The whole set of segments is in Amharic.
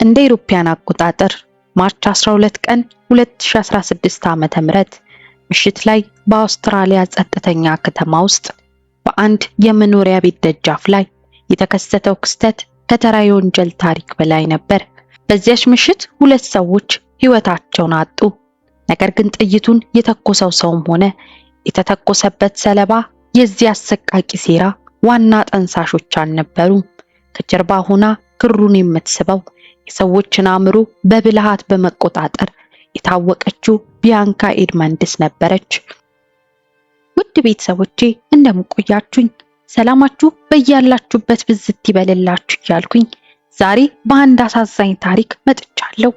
እንደ ኢሮፒያን አቆጣጠር ማርች 12 ቀን 2016 ዓመተ ምህረት ምሽት ላይ በአውስትራሊያ ጸጥተኛ ከተማ ውስጥ በአንድ የመኖሪያ ቤት ደጃፍ ላይ የተከሰተው ክስተት ከተራ የወንጀል ታሪክ በላይ ነበር። በዚያች ምሽት ሁለት ሰዎች ሕይወታቸውን አጡ። ነገር ግን ጥይቱን የተኮሰው ሰውም ሆነ የተተኮሰበት ሰለባ የዚህ አሰቃቂ ሴራ ዋና ጠንሳሾች አልነበሩም። ከጀርባ ሆና ክሩን የምትስበው የሰዎችን አእምሮ በብልሃት በመቆጣጠር የታወቀችው ቢያንካ ኤድመንድስ ነበረች። ውድ ቤተሰቦቼ እንደምቆያችሁኝ ሰላማችሁ በያላችሁበት ብዝት ይበልላችሁ እያልኩኝ ዛሬ በአንድ አሳዛኝ ታሪክ መጥቻለሁ።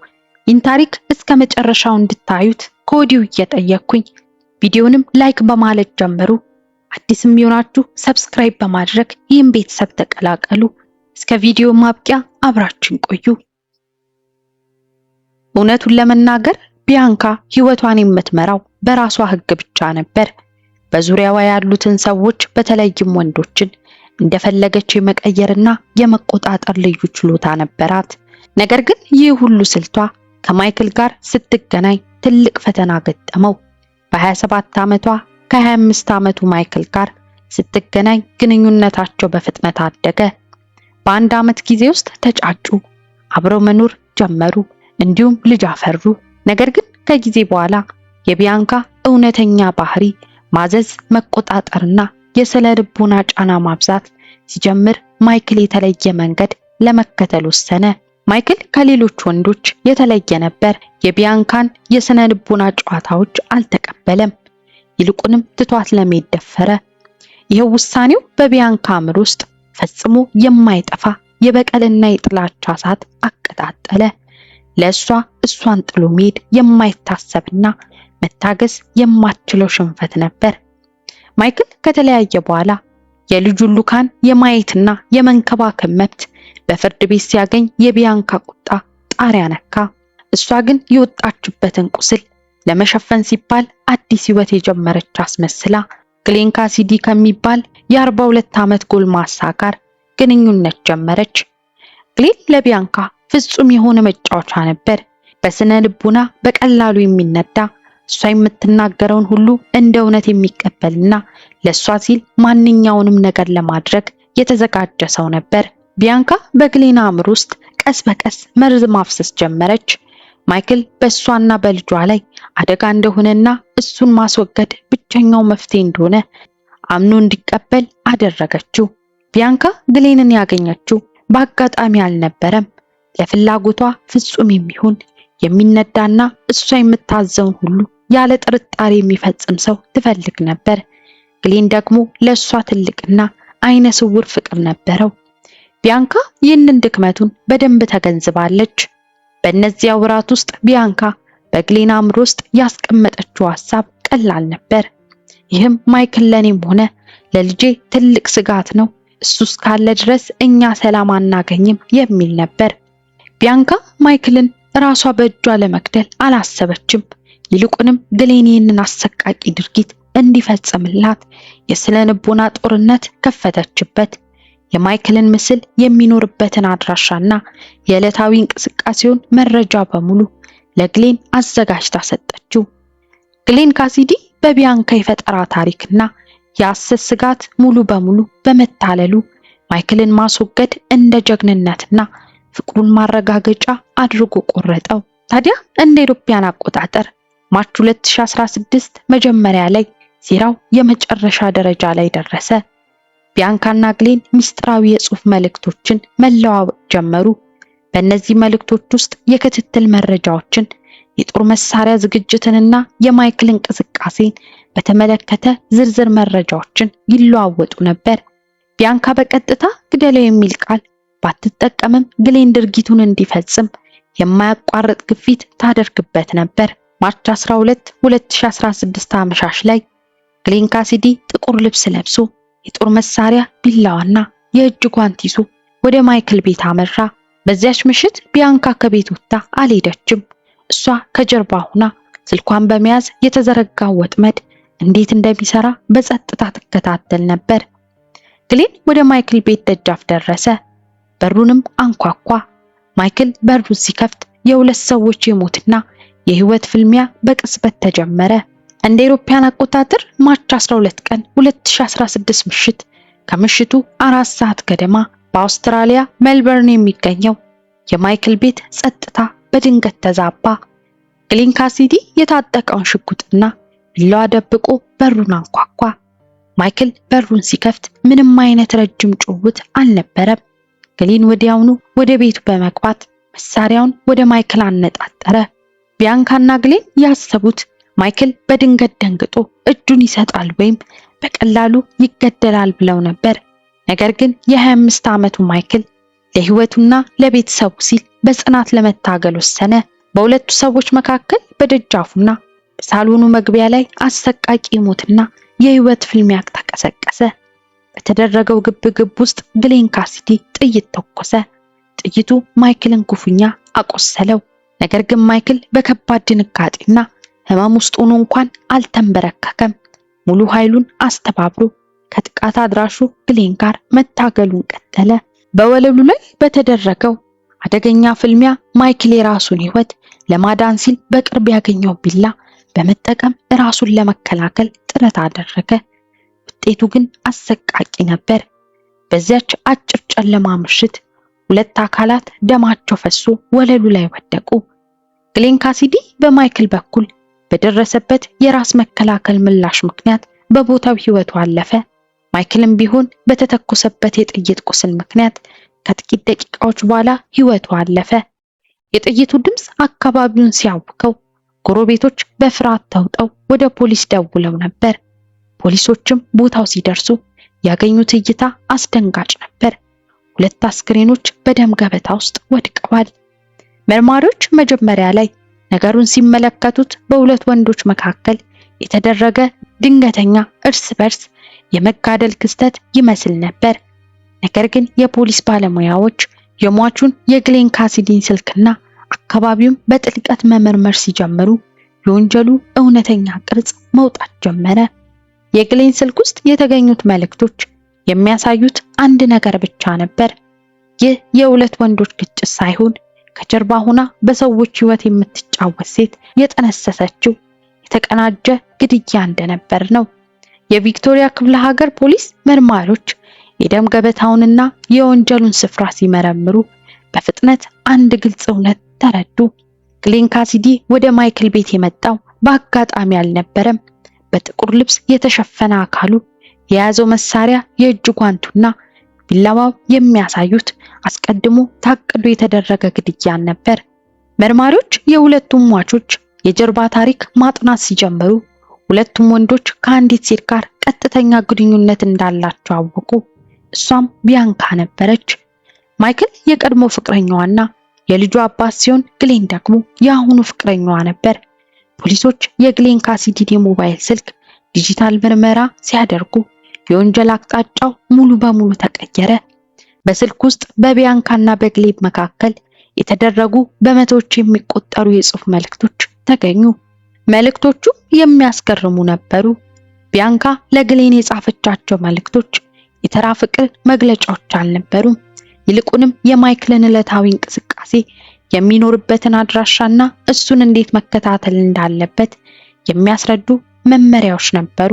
ይህን ታሪክ እስከ መጨረሻው እንድታዩት ከወዲሁ እየጠየቅኩኝ ቪዲዮንም ላይክ በማለት ጀምሩ። አዲስም የሆናችሁ ሰብስክራይብ በማድረግ ይህን ቤተሰብ ተቀላቀሉ። እስከ ቪዲዮ ማብቂያ አብራችን ቆዩ። እውነቱን ለመናገር ቢያንካ ሕይወቷን የምትመራው በራሷ ሕግ ብቻ ነበር። በዙሪያዋ ያሉትን ሰዎች በተለይም ወንዶችን እንደፈለገች የመቀየርና የመቆጣጠር ልዩ ችሎታ ነበራት። ነገር ግን ይህ ሁሉ ስልቷ ከማይክል ጋር ስትገናኝ ትልቅ ፈተና ገጠመው። በ27 ዓመቷ ከ25 ዓመቱ ማይክል ጋር ስትገናኝ ግንኙነታቸው በፍጥነት አደገ። በአንድ ዓመት ጊዜ ውስጥ ተጫጩ፣ አብረው መኖር ጀመሩ፣ እንዲሁም ልጅ አፈሩ። ነገር ግን ከጊዜ በኋላ የቢያንካ እውነተኛ ባህሪ ማዘዝ፣ መቆጣጠርና የስነ ልቦና ጫና ማብዛት ሲጀምር ማይክል የተለየ መንገድ ለመከተል ወሰነ። ማይክል ከሌሎች ወንዶች የተለየ ነበር። የቢያንካን የስነ ልቦና ጨዋታዎች አልተቀበለም። ይልቁንም ትቷት ለመሄድ ደፈረ። ይህ ውሳኔው በቢያንካ አእምሮ ውስጥ ፈጽሞ የማይጠፋ የበቀልና የጥላቻ እሳት አቀጣጠለ። ለእሷ እሷን ጥሎ መሄድ የማይታሰብና መታገስ የማትችለው ሽንፈት ነበር። ማይክል ከተለያየ በኋላ የልጁን ሉካን የማየትና የመንከባከብ መብት በፍርድ ቤት ሲያገኝ የቢያንካ ቁጣ ጣሪያ ነካ። እሷ ግን የወጣችበትን ቁስል ለመሸፈን ሲባል አዲስ ሕይወት የጀመረች አስመስላ ግሌን ካሲዲ ከሚባል የ42 ዓመት ጎልማሳ ጋር ግንኙነት ጀመረች። ግሌን ለቢያንካ ፍጹም የሆነ መጫወቻ ነበር። በስነ ልቡና በቀላሉ የሚነዳ፣ እሷ የምትናገረውን ሁሉ እንደ እውነት የሚቀበልና ለሷ ሲል ማንኛውንም ነገር ለማድረግ የተዘጋጀ ሰው ነበር። ቢያንካ በግሌን አእምሮ ውስጥ ቀስ በቀስ መርዝ ማፍሰስ ጀመረች። ማይክል በእሷና በልጇ ላይ አደጋ እንደሆነና እሱን ማስወገድ ብቸኛው መፍትሄ እንደሆነ አምኖ እንዲቀበል አደረገችው። ቢያንካ ግሌንን ያገኘችው በአጋጣሚ አልነበረም። ለፍላጎቷ ፍጹም የሚሆን የሚነዳና እሷ የምታዘውን ሁሉ ያለ ጥርጣሬ የሚፈጽም ሰው ትፈልግ ነበር። ግሌን ደግሞ ለእሷ ትልቅና አይነ ስውር ፍቅር ነበረው። ቢያንካ ይህንን ድክመቱን በደንብ ተገንዝባለች። በእነዚያ ወራት ውስጥ ቢያንካ በግሌን አእምሮ ውስጥ ያስቀመጠችው ሐሳብ ቀላል ነበር። ይህም ማይክል ለኔም ሆነ ለልጄ ትልቅ ስጋት ነው፣ እሱ እስካለ ድረስ እኛ ሰላም አናገኝም የሚል ነበር። ቢያንካ ማይክልን ራሷ በእጇ ለመግደል አላሰበችም። ይልቁንም ግሌን ይህንን አሰቃቂ ድርጊት እንዲፈጽምላት የስነ ልቦና ጦርነት ከፈተችበት። የማይክልን ምስል፣ የሚኖርበትን አድራሻና የዕለታዊ እንቅስቃሴውን መረጃ በሙሉ ለግሌን አዘጋጅታ ሰጠችው። ግሌን ካሲዲ በቢያንካ የፈጠራ ታሪክና የሐሰት ስጋት ሙሉ በሙሉ በመታለሉ ማይክልን ማስወገድ እንደ ጀግንነትና ፍቅሩን ማረጋገጫ አድርጎ ቆረጠው። ታዲያ እንደ ኢሮፒያን አቆጣጠር ማርች 2016 መጀመሪያ ላይ ሴራው የመጨረሻ ደረጃ ላይ ደረሰ። ቢያንካና ግሌን ሚስጥራዊ የጽሑፍ መልእክቶችን መለዋወጥ ጀመሩ። በእነዚህ መልእክቶች ውስጥ የክትትል መረጃዎችን፣ የጦር መሳሪያ ዝግጅትንና የማይክል እንቅስቃሴን በተመለከተ ዝርዝር መረጃዎችን ይለዋወጡ ነበር። ቢያንካ በቀጥታ ግደለው የሚል ቃል ባትጠቀምም ግሌን ድርጊቱን እንዲፈጽም የማያቋርጥ ግፊት ታደርግበት ነበር። ማርች 12 2016 አመሻሽ ላይ ግሌን ካሲዲ ጥቁር ልብስ ለብሶ የጦር መሳሪያ፣ ቢላዋና የእጅ ጓንት ይዞ ወደ ማይክል ቤት አመራ። በዚያች ምሽት ቢያንካ ከቤት ወጥታ አልሄደችም። እሷ ከጀርባ ሆና ስልኳን በመያዝ የተዘረጋው ወጥመድ እንዴት እንደሚሰራ በጸጥታ ትከታተል ነበር። ግሌን ወደ ማይክል ቤት ደጃፍ ደረሰ። በሩንም አንኳኳ። ማይክል በሩን ሲከፍት የሁለት ሰዎች የሞትና የህይወት ፍልሚያ በቅጽበት ተጀመረ። እንደ አውሮፓውያን አቆጣጠር ማርች 12 ቀን 2016 ምሽት ከምሽቱ 4 ሰዓት ገደማ በአውስትራሊያ ሜልበርን የሚገኘው የማይክል ቤት ጸጥታ በድንገት ተዛባ። ግሌን ካሲዲ የታጠቀውን ሽጉጥና ቢላዋ ደብቆ በሩን አንኳኳ። ማይክል በሩን ሲከፍት ምንም አይነት ረጅም ጭውውት አልነበረም። ግሌን ወዲያውኑ ወደ ቤቱ በመግባት መሳሪያውን ወደ ማይክል አነጣጠረ። ቢያንካና ግሌን ያሰቡት ማይክል በድንገት ደንግጦ እጁን ይሰጣል ወይም በቀላሉ ይገደላል ብለው ነበር። ነገር ግን የ25 ዓመቱ ማይክል ለህይወቱና ለቤተሰቡ ሲል በጽናት ለመታገል ወሰነ። በሁለቱ ሰዎች መካከል በደጃፉና በሳሎኑ መግቢያ ላይ አሰቃቂ ሞትና የህይወት ፍልሚያ ተቀሰቀሰ። በተደረገው ግብግብ ውስጥ ግሌን ካሲዲ ጥይት ተኮሰ። ጥይቱ ማይክልን ክፉኛ አቆሰለው። ነገር ግን ማይክል በከባድ ድንጋጤና ህመም ውስጥ ሆኖ እንኳን አልተንበረከከም። ሙሉ ኃይሉን አስተባብሮ ከጥቃት አድራሹ ግሌን ጋር መታገሉን ቀጠለ። በወለሉ ላይ በተደረገው አደገኛ ፍልሚያ ማይክል የራሱን ህይወት ለማዳን ሲል በቅርብ ያገኘው ቢላ በመጠቀም ራሱን ለመከላከል ጥረት አደረገ። ውጤቱ ግን አሰቃቂ ነበር። በዚያች አጭር ጨለማ ምሽት ሁለት አካላት ደማቸው ፈሶ ወለሉ ላይ ወደቁ። ግሌን ካሲዲ በማይክል በኩል በደረሰበት የራስ መከላከል ምላሽ ምክንያት በቦታው ህይወቱ አለፈ። ማይክልም ቢሆን በተተኮሰበት የጥይት ቁስል ምክንያት ከጥቂት ደቂቃዎች በኋላ ህይወቱ አለፈ። የጥይቱ ድምፅ አካባቢውን ሲያውከው ጎረቤቶች በፍርሃት ተውጠው ወደ ፖሊስ ደውለው ነበር። ፖሊሶችም ቦታው ሲደርሱ ያገኙት እይታ አስደንጋጭ ነበር። ሁለት አስክሬኖች በደም ገበታ ውስጥ ወድቀዋል። መርማሪዎች መጀመሪያ ላይ ነገሩን ሲመለከቱት በሁለት ወንዶች መካከል የተደረገ ድንገተኛ እርስ በርስ የመጋደል ክስተት ይመስል ነበር። ነገር ግን የፖሊስ ባለሙያዎች የሟቹን የግሌን ካሲዲን ስልክና አካባቢውን በጥልቀት መመርመር ሲጀምሩ የወንጀሉ እውነተኛ ቅርጽ መውጣት ጀመረ። የግሌን ስልክ ውስጥ የተገኙት መልእክቶች የሚያሳዩት አንድ ነገር ብቻ ነበር። ይህ የሁለት ወንዶች ግጭት ሳይሆን ከጀርባ ሆና በሰዎች ህይወት የምትጫወት ሴት የጠነሰሰችው የተቀናጀ ግድያ እንደነበር ነው። የቪክቶሪያ ክፍለ ሀገር ፖሊስ መርማሪዎች የደም ገበታውንና የወንጀሉን ስፍራ ሲመረምሩ በፍጥነት አንድ ግልጽ እውነት ተረዱ። ግሌን ካሲዲ ወደ ማይክል ቤት የመጣው በአጋጣሚ አልነበረም። በጥቁር ልብስ የተሸፈነ አካሉ፣ የያዘው መሳሪያ፣ የእጅ ጓንቱና ቢላዋው የሚያሳዩት አስቀድሞ ታቅዶ የተደረገ ግድያን ነበር። መርማሪዎች የሁለቱም ሟቾች የጀርባ ታሪክ ማጥናት ሲጀምሩ ሁለቱም ወንዶች ከአንዲት ሴት ጋር ቀጥተኛ ግንኙነት እንዳላቸው አወቁ። እሷም ቢያንካ ነበረች። ማይክል የቀድሞ ፍቅረኛዋና የልጁ አባት ሲሆን ግሌን ደግሞ የአሁኑ ፍቅረኛዋ ነበር። ፖሊሶች የግሌን ካሲዲን የሞባይል ስልክ ዲጂታል ምርመራ ሲያደርጉ የወንጀል አቅጣጫው ሙሉ በሙሉ ተቀየረ። በስልክ ውስጥ በቢያንካና በግሌን መካከል የተደረጉ በመቶዎች የሚቆጠሩ የጽሑፍ መልእክቶች ተገኙ። መልእክቶቹ የሚያስገርሙ ነበሩ። ቢያንካ ለግሌን የጻፈቻቸው መልእክቶች የተራ ፍቅር መግለጫዎች አልነበሩም። ይልቁንም የማይክልን ዕለታዊ እንቅስቃሴ፣ የሚኖርበትን አድራሻና እሱን እንዴት መከታተል እንዳለበት የሚያስረዱ መመሪያዎች ነበሩ።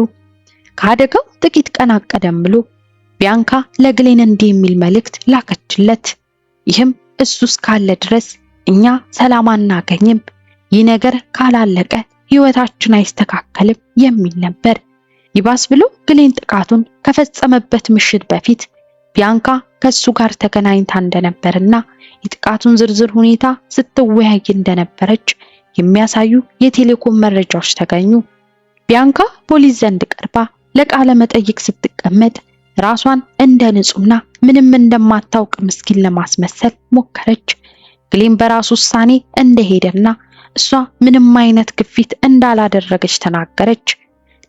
ከአደጋው ጥቂት ቀናት ቀደም ብሎ ቢያንካ ለግሌን እንዲህ የሚል መልእክት ላከችለት። ይህም እሱ እስካለ ድረስ እኛ ሰላም አናገኝም፣ ይህ ነገር ካላለቀ ህይወታችን አይስተካከልም የሚል ነበር። ይባስ ብሎ ግሌን ጥቃቱን ከፈጸመበት ምሽት በፊት ቢያንካ ከሱ ጋር ተገናኝታ እንደነበርና የጥቃቱን ዝርዝር ሁኔታ ስትወያይ እንደነበረች የሚያሳዩ የቴሌኮም መረጃዎች ተገኙ። ቢያንካ ፖሊስ ዘንድ ቀርባ ለቃለ መጠይቅ ስትቀመጥ ራሷን እንደ ንጹህና ምንም እንደማታውቅ ምስኪን ለማስመሰል ሞከረች። ግሌን በራሱ ውሳኔ እንደሄደና እሷ ምንም አይነት ግፊት እንዳላደረገች ተናገረች።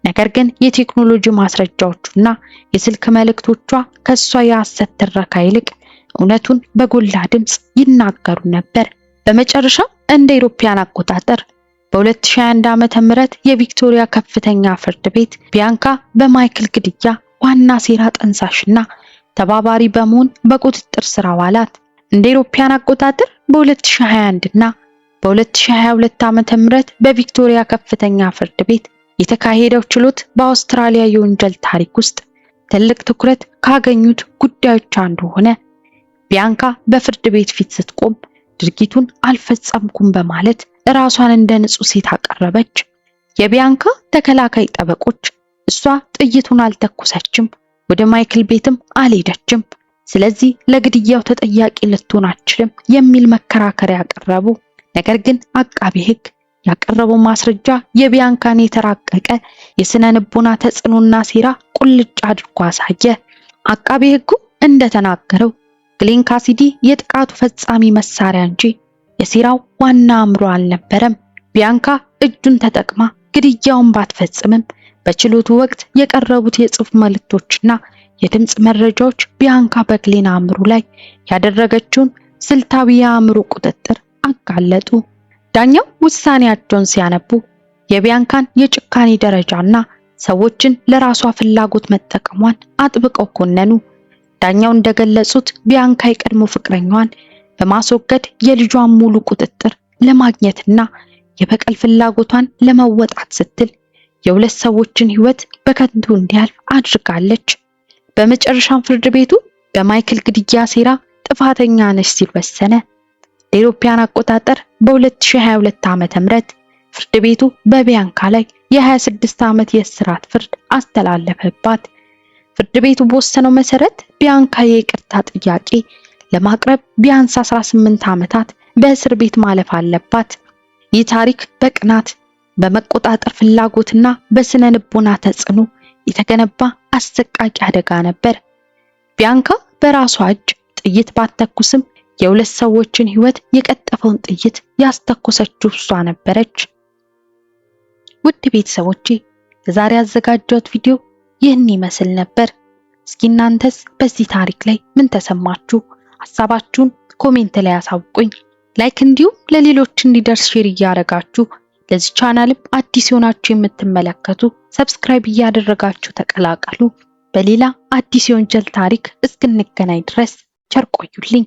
ነገር ግን የቴክኖሎጂ ማስረጃዎቹና የስልክ መልእክቶቿ ከሷ የሐሰት ትረካ ይልቅ እውነቱን በጎላ ድምጽ ይናገሩ ነበር። በመጨረሻ እንደ አውሮፓውያን አቆጣጠር በ2021 ዓመተ ምህረት የቪክቶሪያ ከፍተኛ ፍርድ ቤት ቢያንካ በማይክል ግድያ ዋና ሴራ ጠንሳሽና ተባባሪ በመሆን በቁጥጥር ስር አዋላት። እንደ አውሮፓውያን አቆጣጠር በ2021 እና በ2022 ዓመተ ምህረት በቪክቶሪያ ከፍተኛ ፍርድ ቤት የተካሄደው ችሎት በአውስትራሊያ የወንጀል ታሪክ ውስጥ ትልቅ ትኩረት ካገኙት ጉዳዮች አንዱ ሆነ። ቢያንካ በፍርድ ቤት ፊት ስትቆም ድርጊቱን አልፈጸምኩም በማለት ራሷን እንደ ንጹህ ሴት አቀረበች። የቢያንካ ተከላካይ ጠበቆች እሷ ጥይቱን አልተኮሰችም፣ ወደ ማይክል ቤትም አልሄደችም፣ ስለዚህ ለግድያው ተጠያቂ ልትሆን አትችልም የሚል መከራከሪያ ያቀረቡ። ነገር ግን አቃቤ ሕግ ያቀረበው ማስረጃ የቢያንካን የተራቀቀ የስነ ልቦና ተጽዕኖና ሴራ ቁልጭ አድርጎ አሳየ። አቃቤ ሕጉ እንደተናገረው ግሌን ካሲዲ የጥቃቱ ፈጻሚ መሳሪያ እንጂ የሴራው ዋና አምሮ አልነበረም። ቢያንካ እጁን ተጠቅማ ግድያውን ባትፈጽምም በችሎቱ ወቅት የቀረቡት የጽሑፍ መልእክቶችና የድምጽ መረጃዎች ቢያንካ በግሌን አእምሮ ላይ ያደረገችውን ስልታዊ የአእምሮ ቁጥጥር አጋለጡ። ዳኛው ውሳኔያቸውን ሲያነቡ የቢያንካን የጭካኔ ደረጃና ሰዎችን ለራሷ ፍላጎት መጠቀሟን አጥብቀው ኮነኑ። ዳኛው እንደገለጹት ቢያንካ የቀድሞ ፍቅረኛዋን በማስወገድ የልጇን ሙሉ ቁጥጥር ለማግኘትና የበቀል ፍላጎቷን ለመወጣት ስትል የሁለት ሰዎችን ሕይወት በከንቱ እንዲያልፍ አድርጋለች። በመጨረሻም ፍርድ ቤቱ በማይክል ግድያ ሴራ ጥፋተኛ ነች ሲል ወሰነ። ለአውሮፓውያን አቆጣጠር በ2022 ዓመተ ምህረት ፍርድ ቤቱ በቢያንካ ላይ የ26 ዓመት የእስራት ፍርድ አስተላለፈባት። ፍርድ ቤቱ በወሰነው መሰረት ቢያንካ የይቅርታ ጥያቄ ለማቅረብ ቢያንስ 18 ዓመታት በእስር ቤት ማለፍ አለባት። ይህ ታሪክ በቅናት በመቆጣጠር ፍላጎትና በስነ ልቦና ተጽዕኖ የተገነባ አሰቃቂ አደጋ ነበር። ቢያንካ በራሷ እጅ ጥይት ባትተኩስም የሁለት ሰዎችን ሕይወት የቀጠፈውን ጥይት ያስተኮሰችው እሷ ነበረች። ውድ ቤተሰቦቼ ለዛሬ ያዘጋጀሁት ቪዲዮ ይህን ይመስል ነበር። እስኪ እናንተስ በዚህ ታሪክ ላይ ምን ተሰማችሁ? ሐሳባችሁን ኮሜንት ላይ አሳውቁኝ። ላይክ እንዲሁም ለሌሎች እንዲደርስ ሼር እያደረጋችሁ ለዚህ ቻናልም አዲስ ሆናችሁ የምትመለከቱ ሰብስክራይብ እያደረጋችሁ ተቀላቀሉ። በሌላ አዲስ የወንጀል ታሪክ እስክንገናኝ ድረስ ቸር ቆዩልኝ።